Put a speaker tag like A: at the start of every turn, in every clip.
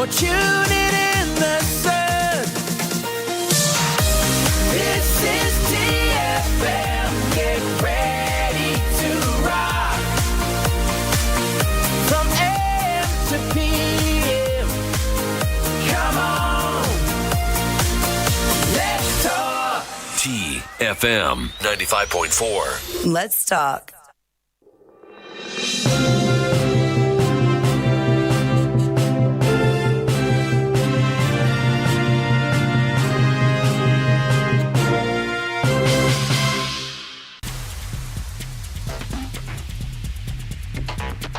A: or tune it in the sun. This is TFM. Get ready to rock. From AM to PM. Come on. Let's talk.
B: TFM 95.4.
C: Let's talk.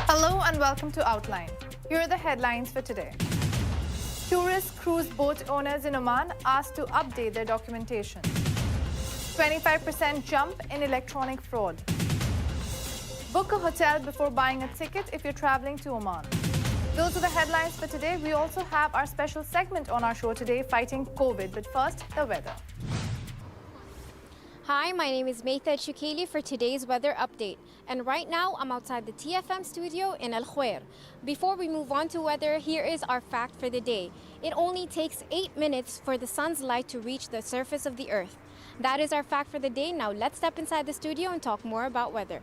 D: Hello and welcome to Outline. Here are the headlines for today. Tourist cruise boat owners in Oman asked to update their documentation. 25% jump in electronic fraud. Book a hotel before buying a ticket if you're traveling to Oman. Those are the headlines for today. We also have our special segment on our show today, Fighting COVID. But first, the weather.
E: Hi, my name is Maytha Shukeli for today's weather update. And right now, I'm outside the TFM studio in Al Khuwair. Before we move on to weather, here is our fact for the day. It only takes 8 minutes for the sun's light to reach the surface of the earth. That is our fact for the day. Now let's step inside the studio and talk more about weather.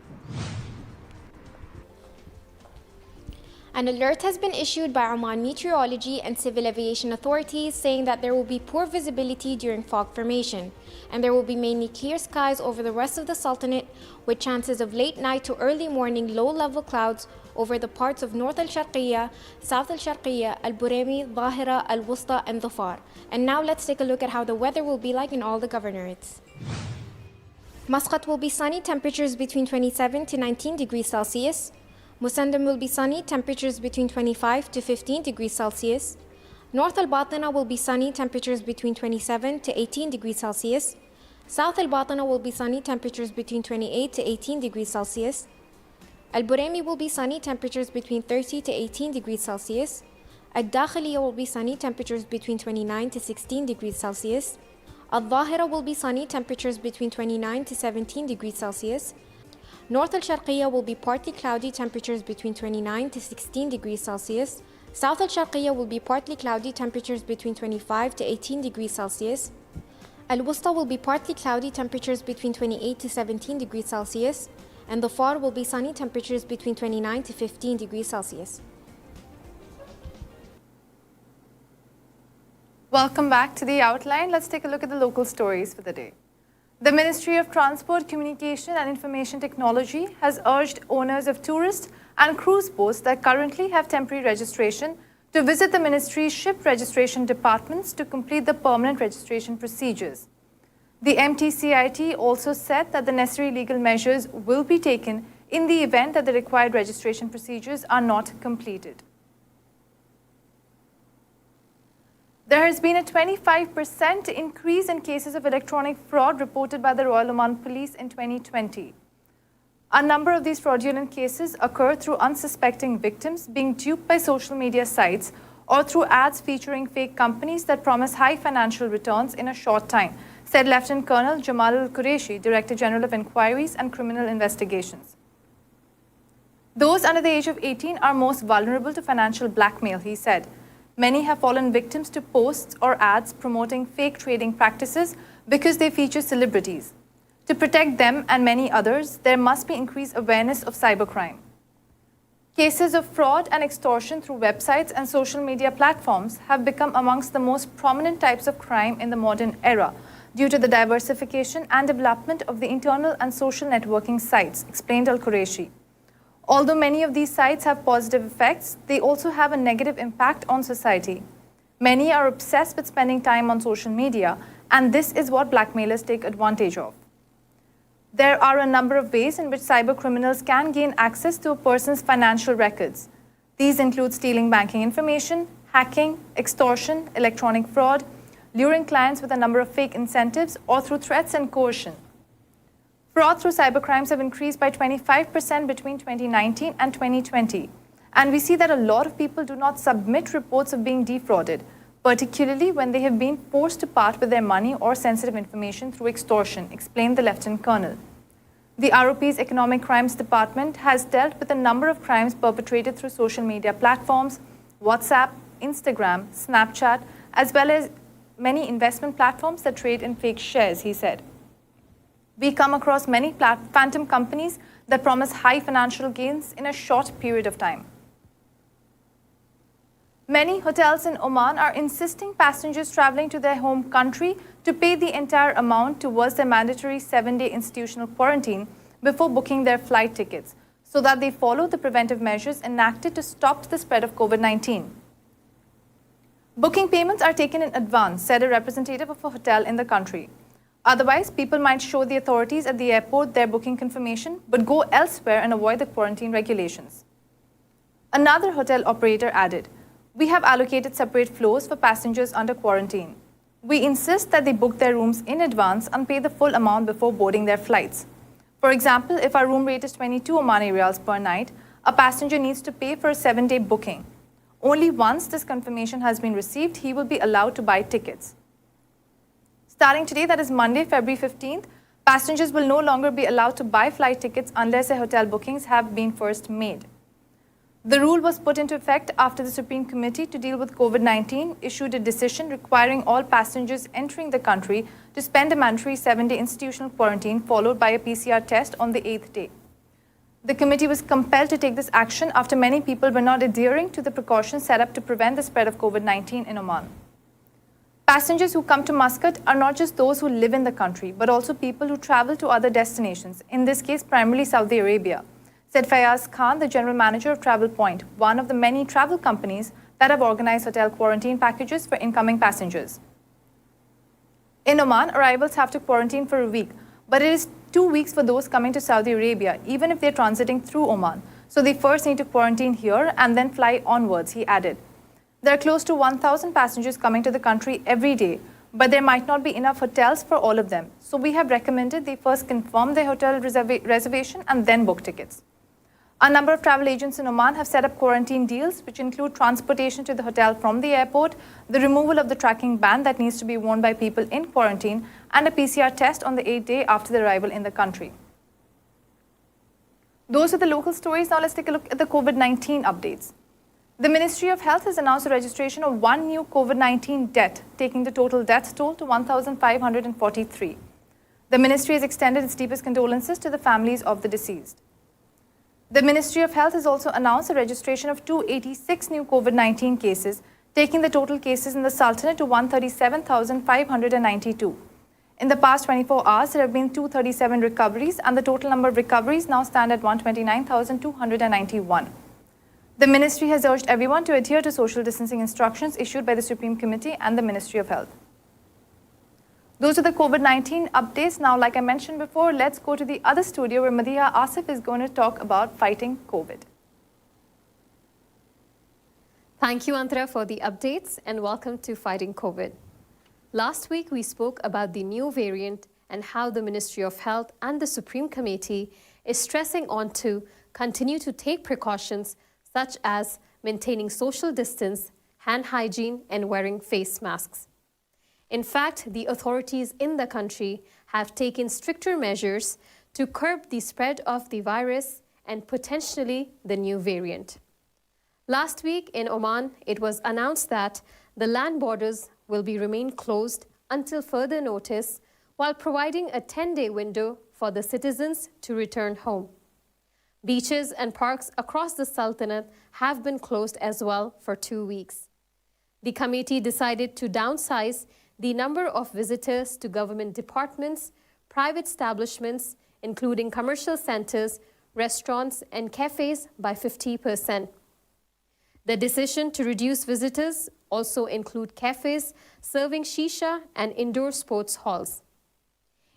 E: An alert has been issued by Oman Meteorology and Civil Aviation Authorities saying that there will be poor visibility during fog formation, and there will be mainly clear skies over the rest of the Sultanate with chances of late night to early morning low-level clouds over the parts of North Al-Sharqiyya, South Al-Sharqiyya, Al-Buraymi, Dhahira, Al-Wusta and Dhafar. And now let's take a look at how the weather will be like in all the governorates. Muscat will be sunny, temperatures between 27 to 19 degrees Celsius. Musandam will be sunny, temperatures between 25 to 15 degrees Celsius. North Al-Batina will be sunny, temperatures between 27 to 18 degrees Celsius. South Al-Batina will be sunny, temperatures between 28 to 18 degrees Celsius. Al-Buraymi will be sunny, temperatures between 30 to 18 degrees Celsius. Al-Dakhiliya will be sunny, temperatures between 29 to 16 degrees Celsius. Al-Dhahira will be sunny, temperatures between 29 to 17 degrees Celsius. North Al-Sharqiyya will be partly cloudy, temperatures between 29 to 16 degrees Celsius. South Al-Sharqiyya will be partly cloudy, temperatures between 25 to 18 degrees Celsius. Al-Wusta will be partly cloudy, temperatures between 28 to 17 degrees Celsius. And Dhafar will be sunny, temperatures between 29 to 15 degrees Celsius.
D: Welcome back to the Outline. Let's take a look at the local stories for the day. The Ministry of Transport, Communication and Information Technology has urged owners of tourist and cruise boats that currently have temporary registration to visit the ministry's ship registration departments to complete the permanent registration procedures. The MTCIT also said that the necessary legal measures will be taken in the event that the required registration procedures are not completed. There has been a 25% increase in cases of electronic fraud reported by the Royal Oman Police in 2020. A number of these fraudulent cases occur through unsuspecting victims being duped by social media sites or through ads featuring fake companies that promise high financial returns in a short time, said Lieutenant Colonel Jamal Al-Qureshi, Director General of Inquiries and Criminal Investigations. Those under the age of 18 are most vulnerable to financial blackmail, he said. Many have fallen victims to posts or ads promoting fake trading practices because they feature celebrities. To protect them and many others, there must be increased awareness of cybercrime. Cases of fraud and extortion through websites and social media platforms have become amongst the most prominent types of crime in the modern era due to the diversification and development of the internal and social networking sites, explained Al-Qureshi. Although many of these sites have positive effects, they also have a negative impact on society. Many are obsessed with spending time on social media, and this is what blackmailers take advantage of. There are a number of ways in which cybercriminals can gain access to a person's financial records. These include stealing banking information, hacking, extortion, electronic fraud, luring clients with a number of fake incentives, or through threats and coercion. Fraud through cybercrimes have increased by 25% between 2019 and 2020. And we see that a lot of people do not submit reports of being defrauded, particularly when they have been forced to part with their money or sensitive information through extortion, explained the Lieutenant Colonel. The ROP's Economic Crimes Department has dealt with a number of crimes perpetrated through social media platforms, WhatsApp, Instagram, Snapchat, as well as many investment platforms that trade in fake shares, he said. We come across many phantom companies that promise high financial gains in a short period of time. Many hotels in Oman are insisting passengers traveling to their home country to pay the entire amount towards their mandatory 7-day institutional quarantine before booking their flight tickets, so that they follow the preventive measures enacted to stop the spread of COVID-19. Booking payments are taken in advance, said a representative of a hotel in the country. Otherwise, people might show the authorities at the airport their booking confirmation, but go elsewhere and avoid the quarantine regulations. Another hotel operator added, "We have allocated separate floors for passengers under quarantine. We insist that they book their rooms in advance and pay the full amount before boarding their flights. For example, if our room rate is 22 Omani riyals per night, a passenger needs to pay for a 7-day booking. Only once this confirmation has been received, he will be allowed to buy tickets." Starting today, that is Monday, February 15th, passengers will no longer be allowed to buy flight tickets unless their hotel bookings have been first made. The rule was put into effect after the Supreme Committee to deal with COVID-19 issued a decision requiring all passengers entering the country to spend a mandatory 7-day institutional quarantine followed by a PCR test on the 8th day. The committee was compelled to take this action after many people were not adhering to the precautions set up to prevent the spread of COVID-19 in Oman. Passengers who come to Muscat are not just those who live in the country, but also people who travel to other destinations, in this case primarily Saudi Arabia, said Fayaz Khan, the general manager of Travel Point, one of the many travel companies that have organized hotel quarantine packages for incoming passengers. In Oman, arrivals have to quarantine for a week, but it is 2 weeks for those coming to Saudi Arabia, even if they're transiting through Oman. So they first need to quarantine here and then fly onwards, he added. There are close to 1,000 passengers coming to the country every day, but there might not be enough hotels for all of them. So we have recommended they first confirm their hotel reservation and then book tickets. A number of travel agents in Oman have set up quarantine deals, which include transportation to the hotel from the airport, the removal of the tracking ban that needs to be worn by people in quarantine, and a PCR test on the 8th day after their arrival in the country. Those are the local stories. Now let's take a look at the COVID-19 updates. The Ministry of Health has announced the registration of 1 new COVID-19 death, taking the total death toll to 1,543. The ministry has extended its deepest condolences to the families of the deceased. The Ministry of Health has also announced the registration of 286 new COVID-19 cases, taking the total cases in the Sultanate to 137,592. In the past 24 hours, there have been 237 recoveries, and the total number of recoveries now stand at 129,291. The ministry has urged everyone to adhere to social distancing instructions issued by the Supreme Committee and the Ministry of Health. Those are the COVID-19 updates. Now, like I mentioned before, let's go to the other studio where Madiha Asif is going to talk about fighting COVID.
C: Thank you, Antara, for the updates and welcome to Fighting COVID. Last week, we spoke about the new variant and how the Ministry of Health and the Supreme Committee is stressing on to continue to take precautions such as maintaining social distance, hand hygiene, and wearing face masks. In fact, the authorities in the country have taken stricter measures to curb the spread of the virus and potentially the new variant. Last week in Oman, it was announced that the land borders will remain closed until further notice, while providing a 10-day window for the citizens to return home. Beaches and parks across the Sultanate have been closed as well for 2 weeks. The committee decided to downsize the number of visitors to government departments, private establishments, including commercial centers, restaurants, and cafes by 50%. The decision to reduce visitors also include cafes serving shisha and indoor sports halls.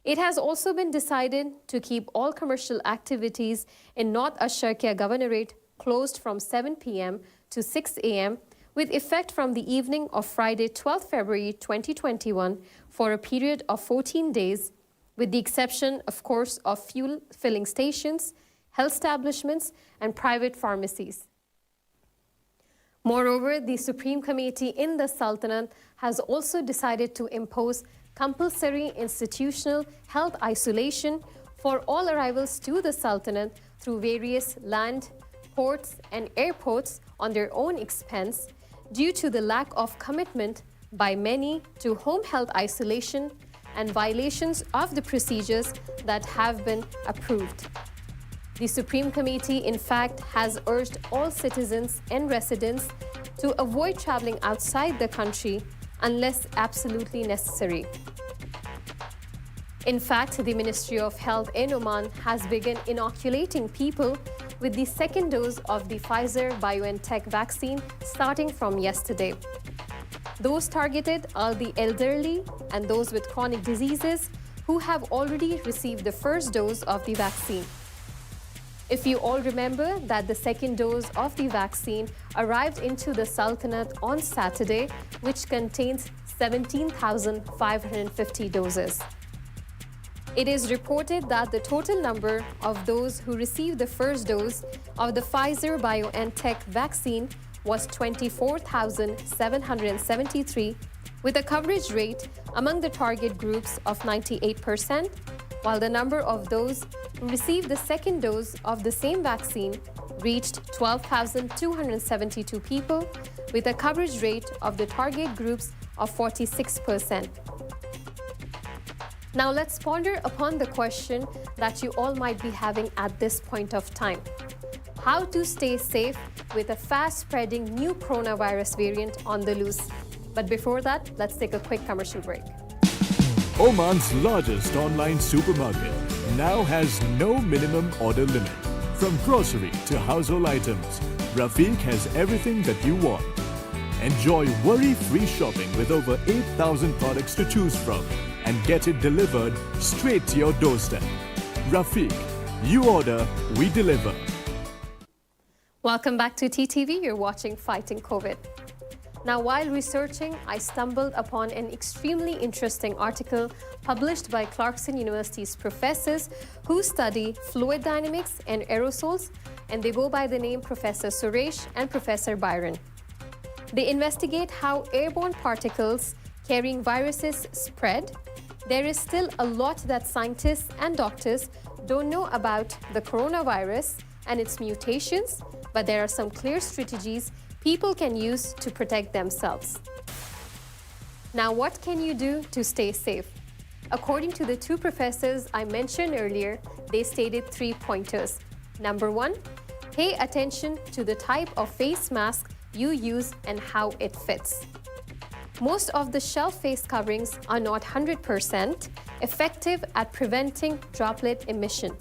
C: It has also been decided to keep all commercial activities in North Ash-Sharqiya Governorate closed from 7 p.m. to 6 a.m. with effect from the evening of Friday, 12 February 2021 for a period of 14 days, with the exception, of course, of fuel filling stations, health establishments, and private pharmacies. Moreover, the Supreme Committee in the Sultanate has also decided to impose compulsory institutional health isolation for all arrivals to the Sultanate through various land, ports, and airports on their own expense, due to the lack of commitment by many to home health isolation and violations of the procedures that have been approved. The Supreme Committee, in fact, has urged all citizens and residents to avoid traveling outside the country unless absolutely necessary. In fact, the Ministry of Health in Oman has begun inoculating people with the second dose of the Pfizer-BioNTech vaccine starting from yesterday. Those targeted are the elderly and those with chronic diseases who have already received the first dose of the vaccine. If you all remember that the second dose of the vaccine arrived into the Sultanate on Saturday, which contains 17,550 doses. It is reported that the total number of those who received the first dose of the Pfizer-BioNTech vaccine was 24,773, with a coverage rate among the target groups of 98%, while the number of those who received the second dose of the same vaccine reached 12,272 people, with a coverage rate of the target groups of 46%. Now let's ponder upon the question that you all might be having at this point of time. How to stay safe with a fast-spreading new coronavirus variant on the loose. But before that, let's take a quick commercial break.
F: Oman's largest online supermarket now has no minimum order limit. From grocery to household items, Rafiq has everything that you want. Enjoy worry-free shopping with over 8,000 products to choose from and get it delivered straight to your doorstep. Rafiq, you order, we deliver.
C: Welcome back to TTV. You're watching Fighting COVID. Now, while researching, I stumbled upon an extremely interesting article published by Clarkson University's professors who study fluid dynamics and aerosols, and they go by the name Professor Suresh and Professor Byron. They investigate how airborne particles carrying viruses spread. There is still a lot that scientists and doctors don't know about the coronavirus and its mutations, but there are some clear strategies people can use to protect themselves. Now, what can you do to stay safe? According to the two professors I mentioned earlier, they stated 3 pointers. Number 1, pay attention to the type of face mask you use and how it fits. Most of the shelf face coverings are not 100% effective at preventing droplet emission.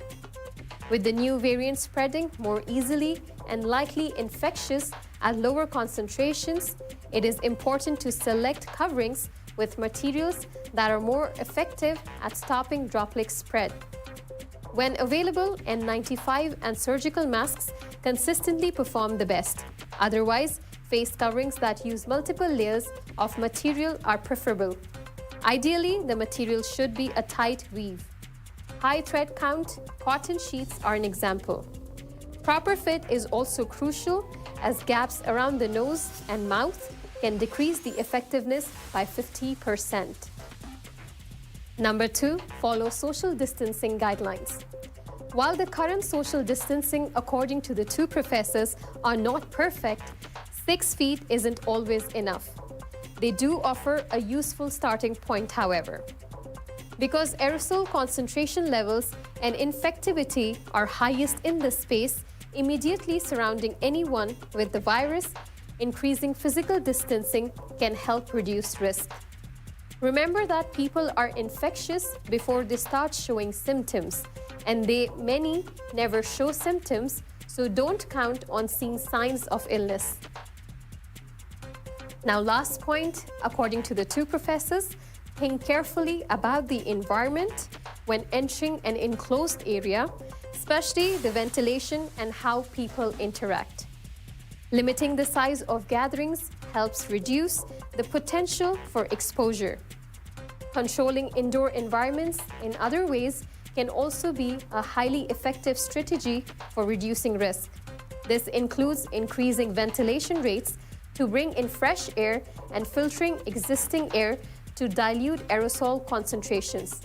C: With the new variant spreading more easily and likely infectious at lower concentrations, it is important to select coverings with materials that are more effective at stopping droplet spread. When available, N95 and surgical masks consistently perform the best. Otherwise, face coverings that use multiple layers of material are preferable. Ideally, the material should be a tight weave. High thread count cotton sheets are an example. Proper fit is also crucial, as gaps around the nose and mouth can decrease the effectiveness by 50%. Number 2, follow social distancing guidelines. While the current social distancing, according to the two professors, are not perfect, 6 feet isn't always enough. They do offer a useful starting point, however. Because aerosol concentration levels and infectivity are highest in the space immediately surrounding anyone with the virus, increasing physical distancing can help reduce risk. Remember that people are infectious before they start showing symptoms, and many never show symptoms, so don't count on seeing signs of illness. Now, last point, according to the two professors, think carefully about the environment when entering an enclosed area, especially the ventilation and how people interact. Limiting the size of gatherings helps reduce the potential for exposure. Controlling indoor environments in other ways can also be a highly effective strategy for reducing risk. This includes increasing ventilation rates to bring in fresh air and filtering existing air to dilute aerosol concentrations.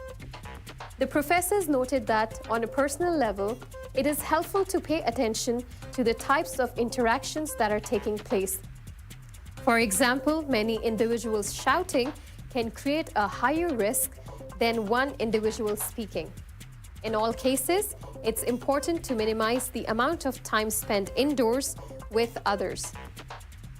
C: The professors noted that on a personal level, it is helpful to pay attention to the types of interactions that are taking place. For example, many individuals shouting can create a higher risk than one individual speaking. In all cases, it's important to minimize the amount of time spent indoors with others.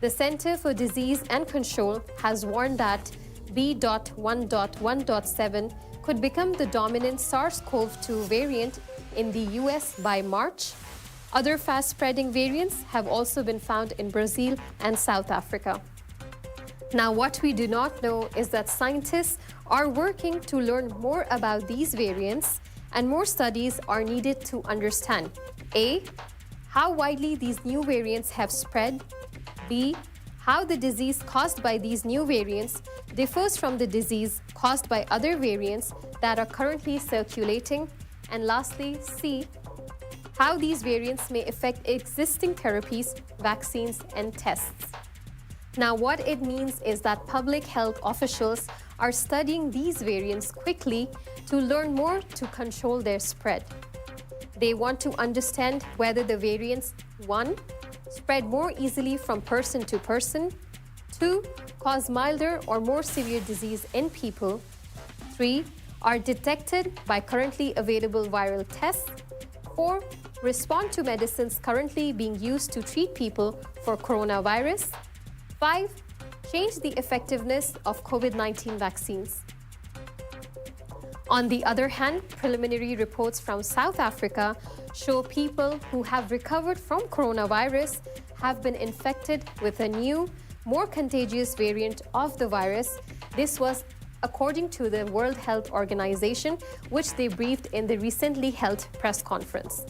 C: The Center for Disease and Control has warned that B.1.1.7 could become the dominant SARS-CoV-2 variant in the US by March. Other fast-spreading variants have also been found in Brazil and South Africa. Now, what we do not know is that scientists are working to learn more about these variants, and more studies are needed to understand A. How widely these new variants have spread, B. How the disease caused by these new variants differs from the disease caused by other variants that are currently circulating, and lastly, C. How these variants may affect existing therapies, vaccines, and tests. Now, what it means is that public health officials are studying these variants quickly to learn more to control their spread. They want to understand whether the variants, 1, spread more easily from person to person, 2, cause milder or more severe disease in people, 3, are detected by currently available viral tests, 4, respond to medicines currently being used to treat people for coronavirus, 5, change the effectiveness of COVID-19 vaccines. On the other hand, preliminary reports from South Africa show people who have recovered from coronavirus have been infected with a new, more contagious variant of the virus. This was according to the World Health Organization, which they briefed in the recently held press conference.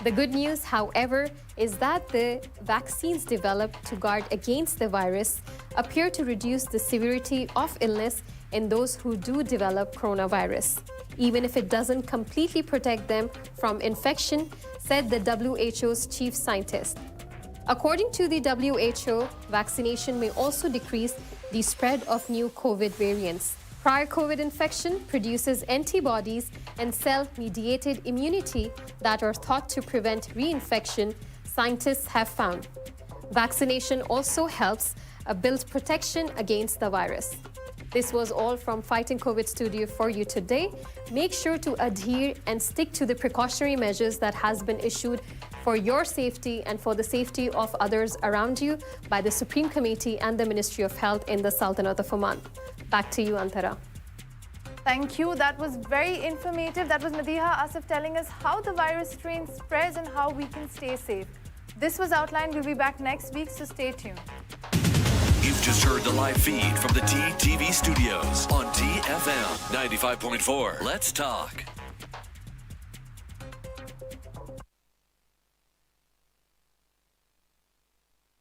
C: The good news, however, is that the vaccines developed to guard against the virus appear to reduce the severity of illness in those who do develop coronavirus, even if it doesn't completely protect them from infection, said the WHO's chief scientist. According to the WHO, vaccination may also decrease the spread of new COVID variants. Prior COVID infection produces antibodies and cell-mediated immunity that are thought to prevent reinfection, scientists have found. Vaccination also helps build protection against the virus. This was all from Fighting COVID Studio for you today. Make sure to adhere and stick to the precautionary measures that has been issued for your safety and for the safety of others around you by the Supreme Committee and the Ministry of Health in the Sultanate of Oman. Back to you, Antara.
D: Thank you. That was very informative. That was Madiha Asif telling us how the virus strain spreads and how we can stay safe. This was Outlined. We'll be back next week, so stay tuned.
B: You've just heard the live feed from the TTV studios on TFM 95.4. Let's talk.